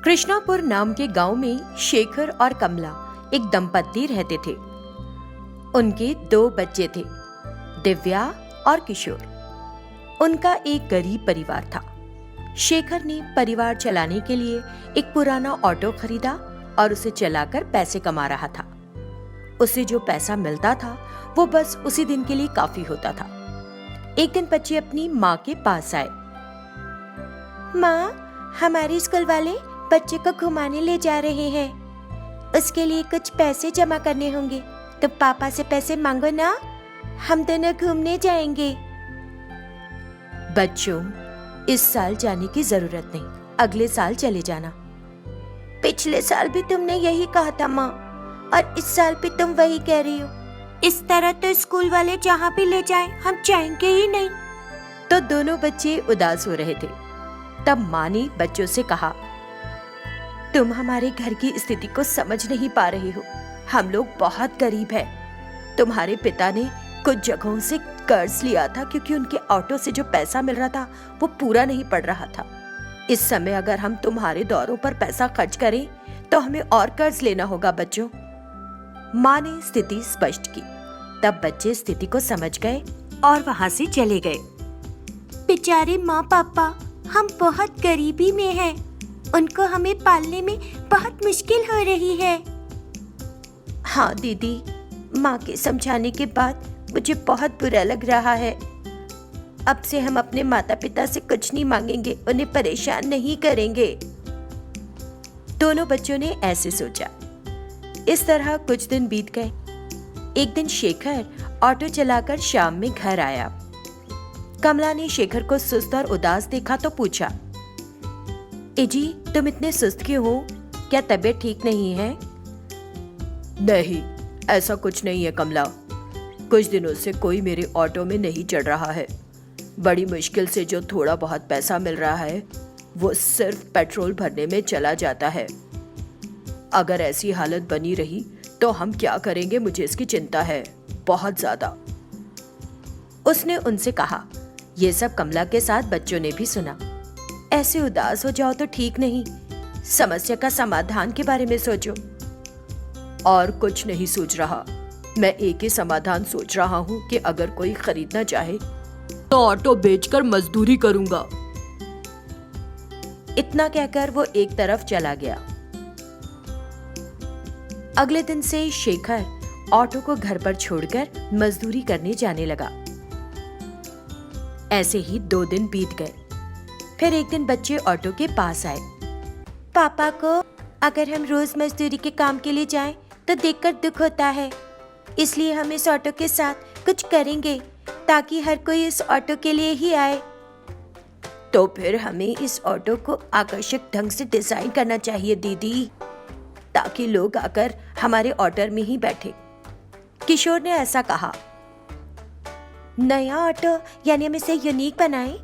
कृष्णापुर नाम के गांव में शेखर और कमला एक दंपत्ति रहते थे। उनके 2 बच्चे थे, दिव्या और किशोर। उनका एक गरीब परिवार था। शेखर ने परिवार चलाने के लिए एक पुराना ऑटो खरीदा और उसे चलाकर पैसे कमा रहा था। उसे जो पैसा मिलता था वो बस उसी दिन के लिए काफी होता था। एक दिन बच्चे अपनी माँ के पास आए। माँ, हमारे स्कूल वाले बच्चे को घुमाने ले जा रहे हैं। उसके लिए कुछ पैसे जमा करने होंगे, तो पापा से पैसे मांगो ना, हम दोनों घूमने जाएंगे। बच्चों, इस साल जाने की जरूरत नहीं, अगले साल चले जाना। पिछले साल भी तुमने यही कहा था माँ, और इस साल भी तुम वही कह रही हो। इस तरह तो स्कूल वाले जहाँ भी ले जाएं, हम जाएंगे ही नहीं। तो दोनों बच्चे उदास हो रहे थे। तब माँ ने बच्चों से कहा, तुम हमारे घर की स्थिति को समझ नहीं पा रहे हो। हम लोग बहुत गरीब हैं। तुम्हारे पिता ने कुछ जगहों से कर्ज लिया था, क्योंकि उनके ऑटो से जो पैसा मिल रहा था वो पूरा नहीं पड़ रहा था। इस समय अगर हम तुम्हारे दौरों पर पैसा खर्च करें तो हमें और कर्ज लेना होगा। बच्चों, माँ ने स्थिति स्पष्ट की। तब बच्चे स्थिति को समझ गए और वहाँ से चले गए। बेचारे माँ पापा, हम बहुत गरीबी में हैं। उनको हमें पालने में बहुत मुश्किल हो रही है। हाँ दीदी, माँ के समझाने के बाद मुझे बहुत बुरा लग रहा है। अब से हम अपने माता पिता से कुछ नहीं मांगेंगे, उन्हें परेशान नहीं करेंगे। दोनों बच्चों ने ऐसे सोचा। इस तरह कुछ दिन बीत गए। एक दिन शेखर ऑटो चलाकर शाम में घर आया। कमला ने शेखर को सुस्त और उदास देखा तो पूछा, जी, तुम इतने सुस्त क्यों हो? क्या तबीयत ठीक नहीं है? नहीं, ऐसा कुछ नहीं है कमला। कुछ दिनों से कोई मेरे ऑटो में नहीं चढ़ रहा है। बड़ी मुश्किल से जो थोड़ा बहुत पैसा मिल रहा है वो सिर्फ पेट्रोल भरने में चला जाता है। अगर ऐसी हालत बनी रही तो हम क्या करेंगे, मुझे इसकी चिंता है बहुत ज्यादा। उसने उनसे कहा। ये सब कमला के साथ बच्चों ने भी सुना। ऐसे उदास हो जाओ तो ठीक नहीं, समस्या का समाधान के बारे में सोचो। और कुछ नहीं सोच रहा, मैं एक ही समाधान सोच रहा हूँ कि अगर कोई खरीदना चाहे तो ऑटो बेचकर मजदूरी करूंगा। इतना कहकर वो एक तरफ चला गया। अगले दिन से शेखर ऑटो को घर पर छोड़कर मजदूरी करने जाने लगा। ऐसे ही 2 दिन बीत गए। फिर एक दिन बच्चे ऑटो के पास आए। पापा को अगर हम रोज मजदूरी के काम के लिए जाएं तो देखकर दुख होता है, इसलिए हम इस ऑटो के साथ कुछ करेंगे ताकि हर कोई इस ऑटो के लिए ही आए। तो फिर हमें इस ऑटो को आकर्षक ढंग से डिजाइन करना चाहिए दीदी, ताकि लोग आकर हमारे ऑटो में ही बैठे। किशोर ने ऐसा कहा। नया ऑटो यानी हम इसे यूनिक बनाएं?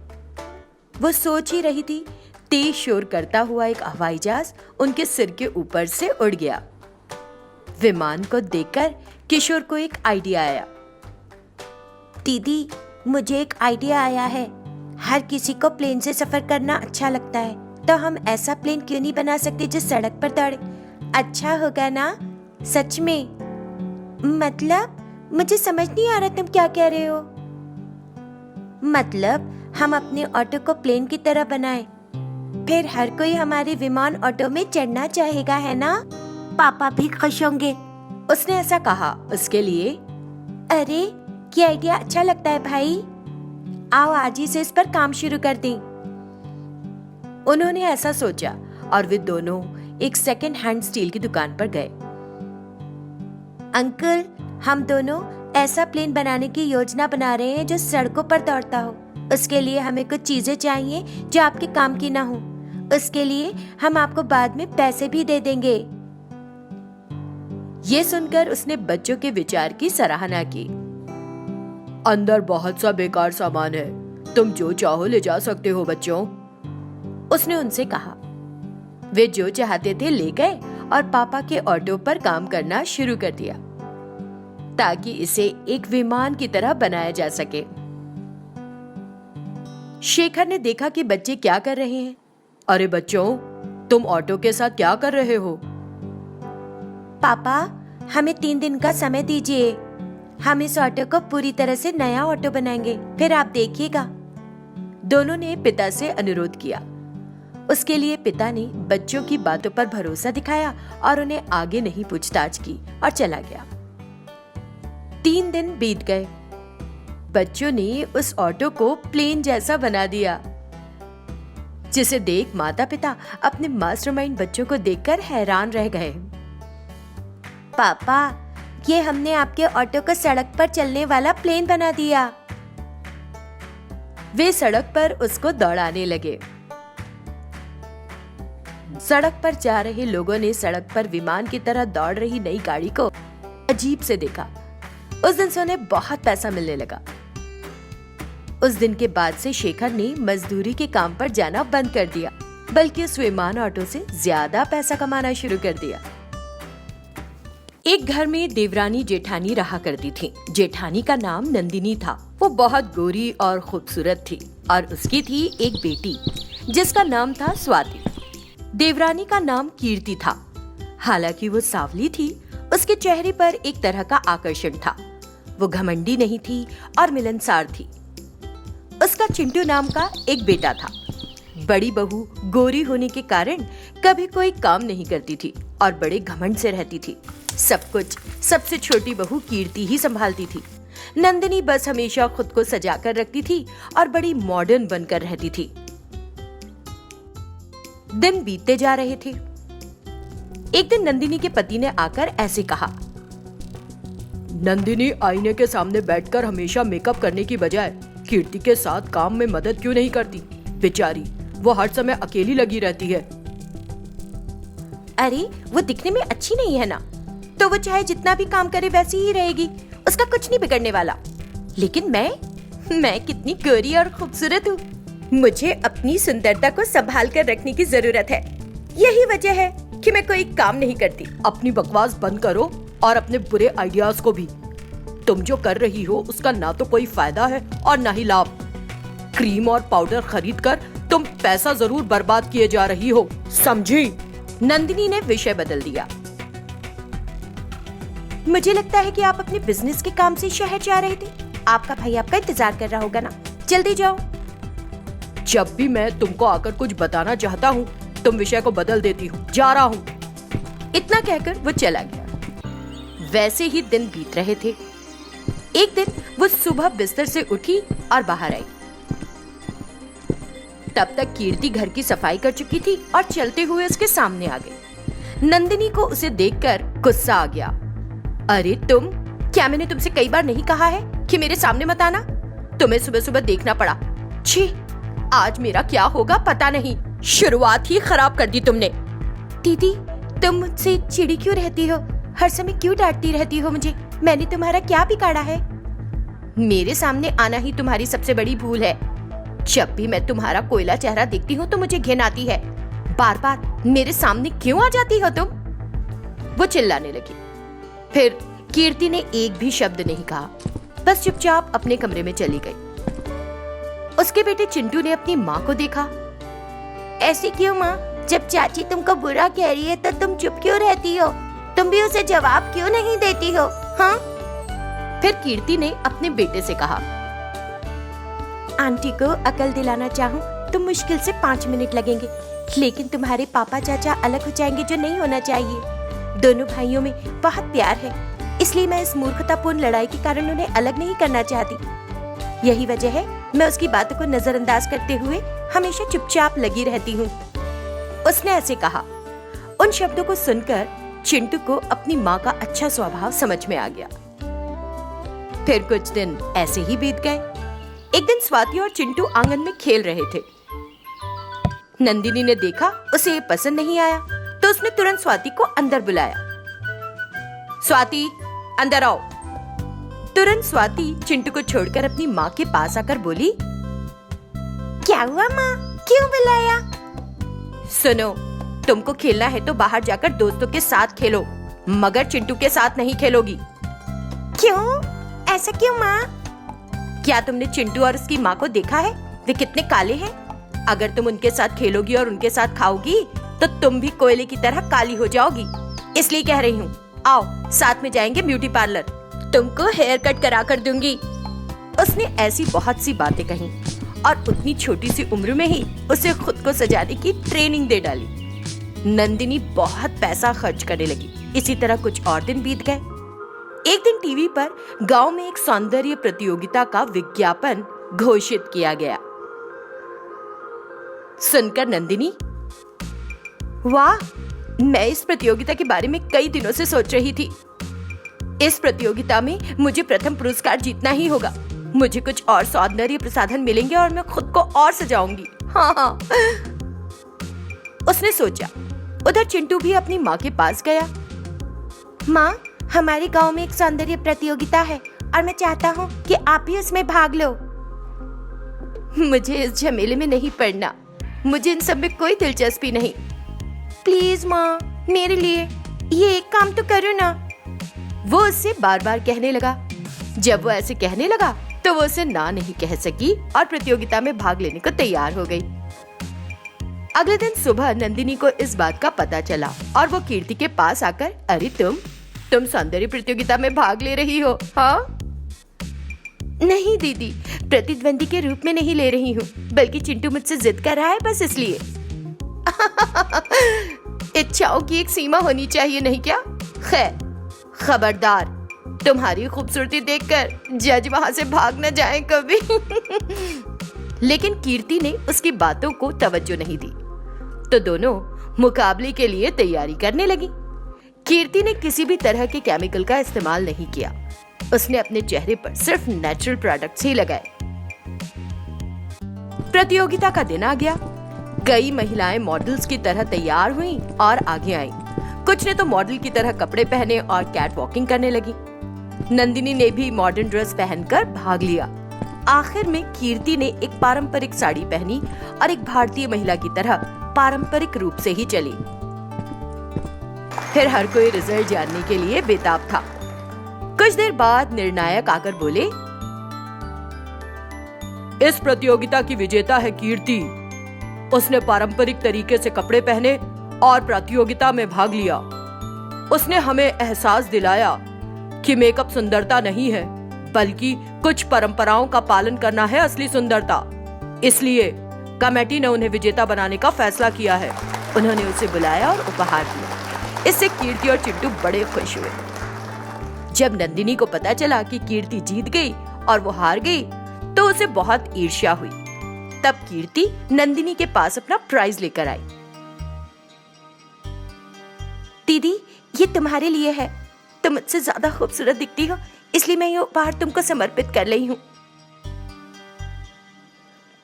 वो सोच ही रही थी, तेज शोर करता हुआ एक हवाई जहाज उनके सिर के ऊपर से उड़ गया। विमान को देखकर किशोर को एक आइडिया आया। दीदी, मुझे एक आइडिया आया है। हर किसी को प्लेन से सफर करना अच्छा लगता है, तो हम ऐसा प्लेन क्यों नहीं बना सकते जो सड़क पर दौड़े? अच्छा होगा ना? सच में? मतलब मुझे समझ नहीं आ रहा तुम क्या कह रहे हो। मतलब हम अपने ऑटो को प्लेन की तरह बनाएं, फिर हर कोई हमारे विमान ऑटो में चढ़ना चाहेगा, है ना? पापा भी खुश होंगे। उसने ऐसा कहा। उसके लिए, अरे ये आइडिया अच्छा लगता है भाई, आओ आज ही से इस पर काम शुरू कर दें। उन्होंने ऐसा सोचा और वे दोनों एक सेकंड हैंड स्टील की दुकान पर गए। अंकल, हम दोनों ऐसा प्लेन बनाने की योजना बना रहे हैं जो सड़कों पर दौड़ता हो। उसके लिए हमें कुछ चीजें चाहिए जो आपके काम की ना हो। उसके लिए हम आपको बाद में पैसे भी दे देंगे। ये सुनकर उसने बच्चों के विचार की सराहना की। अंदर बहुत सा बेकार सामान है, तुम जो चाहो ले जा सकते हो बच्चों, उसने उनसे कहा। वे जो चाहते थे ले गए और पापा के ऑटो पर काम करना शुरू कर दिया ताकि इसे एक विमान की तरह बनाया जा सके। शेखर ने देखा कि बच्चे क्या कर रहे हैं। अरे बच्चों, तुम ऑटो के साथ क्या कर रहे हो? पापा, हमें 3 दिन का समय दीजिए। हम इस ऑटो को पूरी तरह से नया ऑटो बनाएंगे, फिर आप देखिएगा। दोनों ने पिता से अनुरोध किया। उसके लिए पिता ने बच्चों की बातों पर भरोसा दिखाया और उन्हें आगे नहीं पूछताछ की और चला गया। 3 दिन बीत गए। बच्चों ने उस ऑटो को प्लेन जैसा बना दिया, जिसे देख माता पिता अपने मास्टरमाइंड बच्चों को देखकर हैरान रह गए। पापा, ये हमने आपके ऑटो को सड़क पर चलने वाला प्लेन बना दिया। वे सड़क पर उसको दौड़ाने लगे। सड़क पर जा रहे लोगों ने सड़क पर विमान की तरह दौड़ रही नई गाड़ी को अजीब से देखा। उस दिन से उन्हें बहुत पैसा मिलने लगा। उस दिन के बाद से शेखर ने मजदूरी के काम पर जाना बंद कर दिया, बल्कि उस विमान ऑटो से ज्यादा पैसा कमाना शुरू कर दिया। एक घर में देवरानी जेठानी रहा करती थी। जेठानी का नाम नंदिनी था। वो बहुत गोरी और खूबसूरत थी और उसकी थी एक बेटी जिसका नाम था स्वाति। देवरानी का नाम कीर्ति था। हालांकि वो सांवली थी, उसके चेहरे पर एक तरह का आकर्षण था। वो घमंडी नहीं थी और मिलनसार थी। उसका चिंटू नाम का एक बेटा था। बड़ी बहू गोरी होने के कारण कभी कोई काम नहीं करती थी और बड़े घमंड से रहती थी। सब कुछ सबसे छोटी बहू कीर्ति ही संभालती थी। नंदिनी बस हमेशा खुद को सजा कर रखती थी और बड़ी मॉडर्न बनकर रहती थी। दिन बीतते जा रहे थे। एक दिन नंदिनी के पति ने आकर ऐसे कहा, नंदिनी आईने के सामने बैठकर हमेशा मेकअप करने की बजाय कीर्ति के साथ काम में मदद क्यों नहीं करती? बेचारी, वो हर समय अकेली लगी रहती है। अरे, वो दिखने में अच्छी नहीं है ना, तो वो चाहे जितना भी काम करे वैसी ही रहेगी, उसका कुछ नहीं बिगड़ने वाला। लेकिन मैं कितनी गोरी और खूबसूरत हूँ। मुझे अपनी सुंदरता को संभाल कर रखने की जरूरत है। यही वजह है कि मैं कोई काम नहीं करती। अपनी बकवास बंद करो और अपने बुरे आइडियाज को भी। तुम जो कर रही हो उसका ना तो कोई फायदा है और ना ही लाभ। क्रीम और पाउडर खरीद कर तुम पैसा जरूर बर्बाद किए जा रही हो, समझी? नंदिनी ने विषय बदल दिया। मुझे लगता है कि आप अपने बिजनेस के काम से शहर जा रहे थे। आपका भाई आपका इंतजार कर रहा होगा ना, जल्दी जाओ। जब भी मैं तुमको आकर कुछ बताना चाहता हूँ, तुम विषय को बदल देती हो। जा रहा हूँ। इतना कहकर वो चला गया। वैसे ही दिन बीत रहे थे। एक दिन वो सुबह बिस्तर से उठी और बाहर आई। तब तक कीर्ति घर की सफाई कर चुकी थी और चलते हुए उसके सामने आ गई। नंदिनी को उसे देखकर गुस्सा आ गया। अरे तुम, क्या मैंने तुमसे कई बार नहीं कहा है कि मेरे सामने मत आना? तुम्हें सुबह सुबह देखना पड़ा। छी, आज मेरा क्या होगा पता नहीं। शुरुआत ही खराब कर दी तुमने। दीदी, तुम मुझसे चिड़ी क्यों रहती हो? हर समय क्यों डांटती रहती हो मुझे? मैंने तुम्हारा क्या बिगाड़ा है? मेरे सामने आना ही तुम्हारी सबसे बड़ी भूल है। जब भी मैं तुम्हारा कोयला चेहरा देखती हूँ तो मुझे घिन आती है। बार बार मेरे सामने क्यों आ जाती हो तुम? वो चिल्लाने लगी। फिर कीर्ति ने एक भी शब्द नहीं कहा, बस चुपचाप अपने कमरे में चली गई। उसके बेटे चिंटू ने अपनी माँ को देखा। ऐसी क्यों माँ? जब चाची तुमको बुरा कह रही है तो तुम चुप क्यों रहती हो? तुम भी उसे जवाब क्यों नहीं देती हो? हाँ? फिर कीर्ति ने अपने बेटे से कहा, आंटी को अकल दिलाना चाहूँ तो मुश्किल से 5 मिनट लगेंगे, लेकिन तुम्हारे पापा चाचा अलग हो जाएंगे, जो नहीं होना चाहिए। दोनों भाइयों में बहुत प्यार है, इसलिए मैं इस मूर्खतापूर्ण लड़ाई के कारण उन्हें अलग नहीं करना चाहती। यही वजह है मैं उसकी बातों को नजरअंदाज करते हुए हमेशा चुपचाप लगी रहती हूँ। उसने ऐसे कहा। उन शब्दों को सुनकर चिंटू को अपनी माँ का अच्छा स्वभाव समझ में आ गया। फिर कुछ दिन ऐसे ही बीत गए। एक दिन स्वाति और चिंटू आंगन में खेल रहे थे। नंदिनी ने देखा उसे ये पसंद नहीं आया तो उसने तुरंत स्वाति को अंदर बुलाया। स्वाति, अंदर आओ। तुरंत स्वाति चिंटू को छोड़कर अपनी माँ के पास आकर बोली, क्या हुआ माँ, क्यों बुलाया? सुनो, तुमको खेलना है तो बाहर जाकर दोस्तों के साथ खेलो, मगर चिंटू के साथ नहीं खेलोगी। क्यों? ऐसा क्यों माँ? क्या तुमने चिंटू और उसकी माँ को देखा है? वे कितने काले हैं। अगर तुम उनके साथ खेलोगी और उनके साथ खाओगी तो तुम भी कोयले की तरह काली हो जाओगी। इसलिए कह रही हूँ, आओ साथ में जाएंगे ब्यूटी पार्लर, तुमको हेयर कट करा कर दूंगी। उसने ऐसी बहुत सी बातें कही और उतनी छोटी सी उम्र में ही उसे खुद को सजाने की ट्रेनिंग दे डाली। नंदिनी बहुत पैसा खर्च करने लगी। इसी तरह कुछ और दिन बीत गए। एक दिन टीवी पर गांव में एक सौंदर्य प्रतियोगिता का विज्ञापन घोषित किया गया। सुनकर नंदिनी, वाह, मैं इस प्रतियोगिता के बारे में कई दिनों से सोच रही थी। इस प्रतियोगिता में मुझे प्रथम पुरस्कार जीतना ही होगा। मुझे कुछ और सौंदर्य प्रसाधन मिलेंगे और मैं खुद को और सजाऊंगी। हाँ। उसने सोचा। उधर चिंटू भी अपनी माँ के पास गया। माँ, हमारे गांव में एक सौंदर्य प्रतियोगिता है और मैं चाहता हूँ कि आप भी उसमें भाग लो। मुझे इस झमेले में नहीं पड़ना, मुझे इन सब में कोई दिलचस्पी नहीं। प्लीज माँ, मेरे लिए ये एक काम तो करो ना। वो उससे बार बार कहने लगा। जब वो ऐसे कहने लगा तो वो उसे ना नहीं कह सकी और प्रतियोगिता में भाग लेने को तैयार हो गई। अगले दिन सुबह नंदिनी को इस बात का पता चला और वो कीर्ति के पास आकर, अरे तुम सौंदर्य प्रतियोगिता में भाग ले रही हो? हाँ? नहीं दीदी, प्रतिद्वंदी के रूप में नहीं ले रही हूँ, बल्कि चिंटू मुझसे जिद कर रहा है, बस इसलिए। इच्छाओं की एक सीमा होनी चाहिए, नहीं क्या? खैर, खबरदार, तुम्हारी खूबसूरती देखकर जज वहां से भाग न जाए कभी। लेकिन कीर्ति ने उसकी बातों को तवज्जो नहीं दी, तो दोनों मुकाबले के लिए तैयारी करने लगी। कीर्ति ने किसी भी तरह के केमिकल का इस्तेमाल नहीं किया। उसने अपने चेहरे पर सिर्फ नेचुरल प्रोडक्ट्स ही लगाए। प्रतियोगिता का दिन आ गया। कई महिलाएं मॉडल्स की तरह तैयार हुईं और आगे आईं। कुछ ने तो मॉडल की तरह कपड़े पहने और कैट वॉकिंग करने लगी। नंदिनी ने भी मॉडर्न ड्रेस पहनकर भाग लिया। आखिर में कीर्ति ने एक पारंपरिक साड़ी पहनी और एक भारतीय महिला की तरह पारंपरिक रूप से ही चली। फिर हर कोई रिजल्ट जानने के लिए बेताब था। कुछ देर बाद निर्णायक आकर बोले, इस प्रतियोगिता की विजेता है कीर्ति। उसने पारंपरिक तरीके से कपड़े पहने और प्रतियोगिता में भाग लिया। उसने हमें एहसास दिलाया कि मेकअप सुंदरता नहीं है, बल्कि कुछ परंपराओं का पालन करना है असली सुंदरता। इसलिए कमेटी ने उन्हें विजेता बनाने का फैसला किया है। उन्होंने उसे बुलाया और उपहार दिया। इससे कीर्ति और चिंटू बड़े खुश हुए। जब नंदिनी को पता चला कि कीर्ति जीत गई और वो हार गई, तो उसे बहुत ईर्ष्या हुई। तब कीर्ति नंदिनी के पास अपना प्राइज लेकर आई। दीदी, ये तुम्हारे लिए है। तुम मुझसे ज्यादा खूबसूरत दिखती हो, इसलिए मैं ये उपहार तुमको समर्पित कर रही हूँ।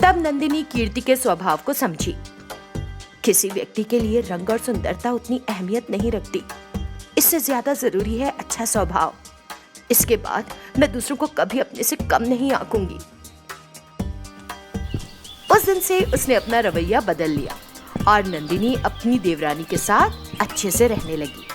तब नंदिनी कीर्ति के स्वभाव को समझी। किसी व्यक्ति के लिए रंग और सुंदरता उतनी अहमियत नहीं रखती, इससे ज्यादा जरूरी है अच्छा स्वभाव। इसके बाद मैं दूसरों को कभी अपने से कम नहीं आंकूंगी। उस दिन से उसने अपना रवैया बदल लिया और नंदिनी अपनी देवरानी के साथ अच्छे से रहने लगी।